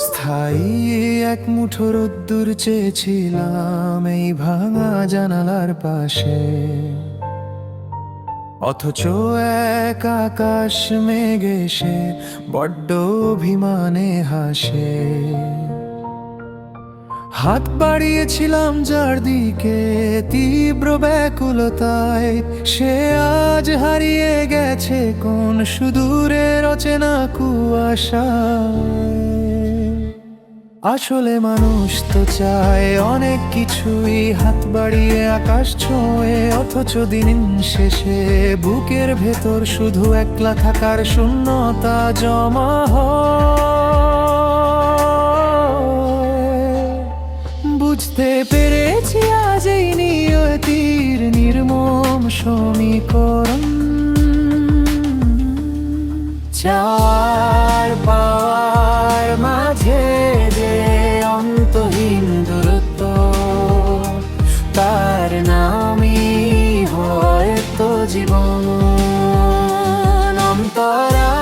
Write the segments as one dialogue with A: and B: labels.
A: স্থায়ী এক মুঠো রোদ্দুর চেয়েছিলাম এই ভাঙা জানালার পাশে, অথচ এক আকাশ মেঘে সে বড্ড অভিমানে হাসে। হাত বাড়িয়েছিলাম যার দিকে তীব্র ব্যাকুলতায়, সে আজ হারিয়ে গেছে কোন সুদূরের অচেনা কুয়াশায়। আসলে মানুষ তো চায় অনেক কিছুই, হাত বাড়িয়ে আকাশ ছোঁয়ে, অথচ দিন শেষে বুকের ভেতর শুধু একলা থাকার শূন্যতা জমা হয়। বুঝতে পেরেছি আজ এই নিয়তির নির্মম সমীকরণ, চাওয়ার পাওয়ার মাঝে যে অন্তহীন দূরত্ব, তার নামই হয়তো জীবন। অন্তরা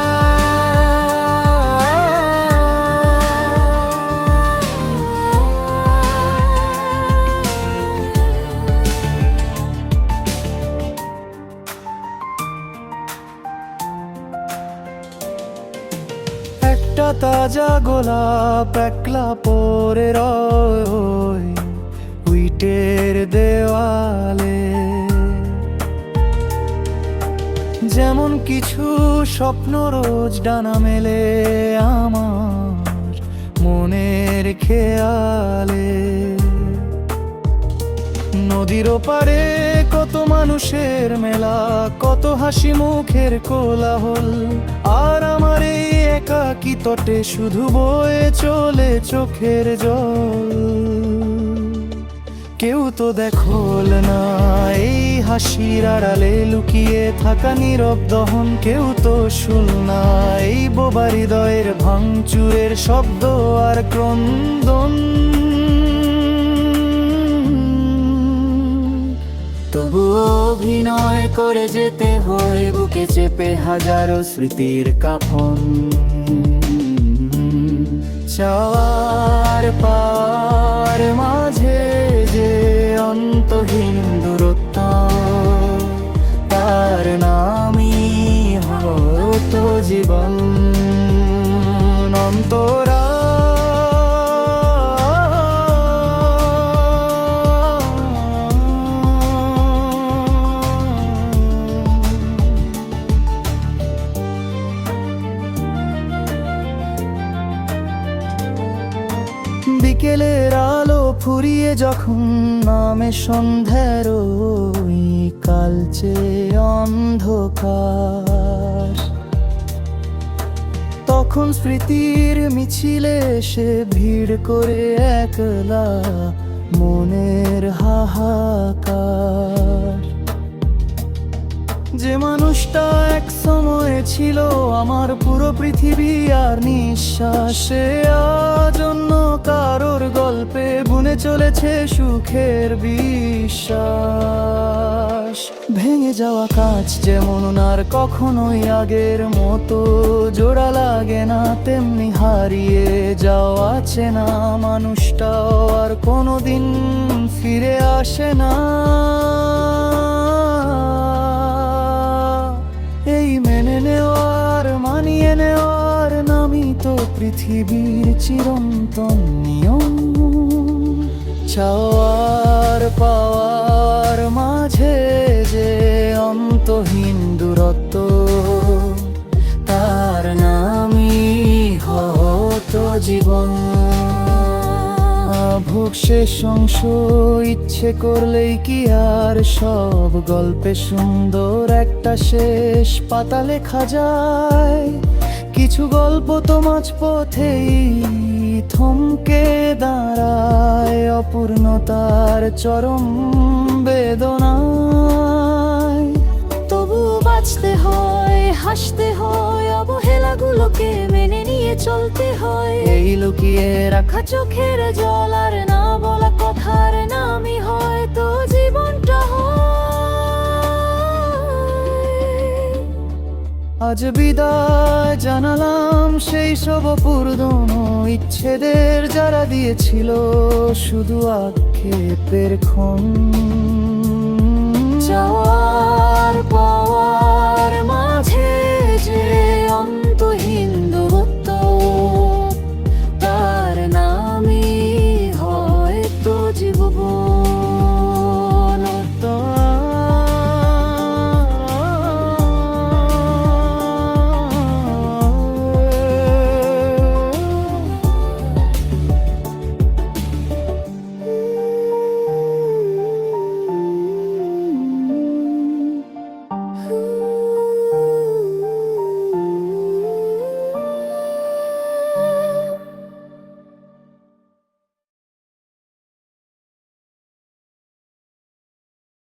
A: একটা তাজা গোলাপ একলা পরে রয় উইটের দেওয়ালে, যেমন কিছু স্বপ্ন রোজ ডানা মেলে আমার মনের খেয়ালে। নদীর ওপারে কত মানুষের মেলা, কত হাসি মুখের কোলাহল, আর আমার এই একাকী তটে শুধু বয়ে চলে চোখের জল। কেউ তো দেখল না এই হাসির আড়ালে লুকিয়ে থাকা নীরব দহন, কেউ তো শুনল না এই বোবা হৃদয়ের ভাঙচুরের শব্দ আর ক্রন্দন। তবু অভিনয় করে যেতে হয় বুকে চেপে হাজারো স্মৃতির কাফন, চাওয়ার পাওয়ার মাঝে যে অন্তহীন দূরত্ব, তার নামই হয়তো জীবন। অন্তরা বিকেলের আলো ফুরিয়ে যখন নামে সন্ধ্যার ওই কালচে অন্ধকার, তখন স্মৃতির মিছিলে এসে ভিড় করে একলা মনের হাহাকার। যে মানুষটা এক সময় ছিল আমার পুরো পৃথিবী আর নিঃশ্বাসে, আজ অন্য কারোর গল্পে বুনে চলেছে সুখের বিশ্বাস। ভেঙে যাওয়া কাঁচ যেমন আর কখনোই আগের মতো জোড়া লাগে না, তেমনি হারিয়ে যাওয়া চেনা মানুষটাও আর কোনোদিন ফিরে আসে না। এই মেনে নেওয়ার মানিয়ে নেওয়ার নামই তো পৃথিবীর চিরন্তন নিয়ম, চাওয়ার পাওয়ার মাঝে যে অন্তহীন দূরত্ব, তার নামই হয়তো জীবন। ভোগ শেষ অংশ ইচ্ছে করলেই কি আর সব গল্পে সুন্দর একটা শেষ পাতা লেখা যায়? কিছু গল্প তো মাঝপথেই থমকে দাঁড়ায় অপূর্ণতার চরম বেদনায়।
B: তবু বাঁচতে হয়, হাসতে হয়, অবহেলাগুলোকে মেনে নিয়ে চলতে হয়।
A: এই লুকিয়ে রাখা
B: চোখের জল আর না বলা কথার নামই হয়তো জীবনটা হয়।
A: আজ বিদায় জানালাম সেই সব পুরনো ইচ্ছেদের, যারা দিয়েছিল শুধু আক্ষেপের ক্ষণ।
B: চাওয়ার পাওয়ার মাঝে যে অন্তহীন দূরত্ব, তার নামই হয়তো জীবন।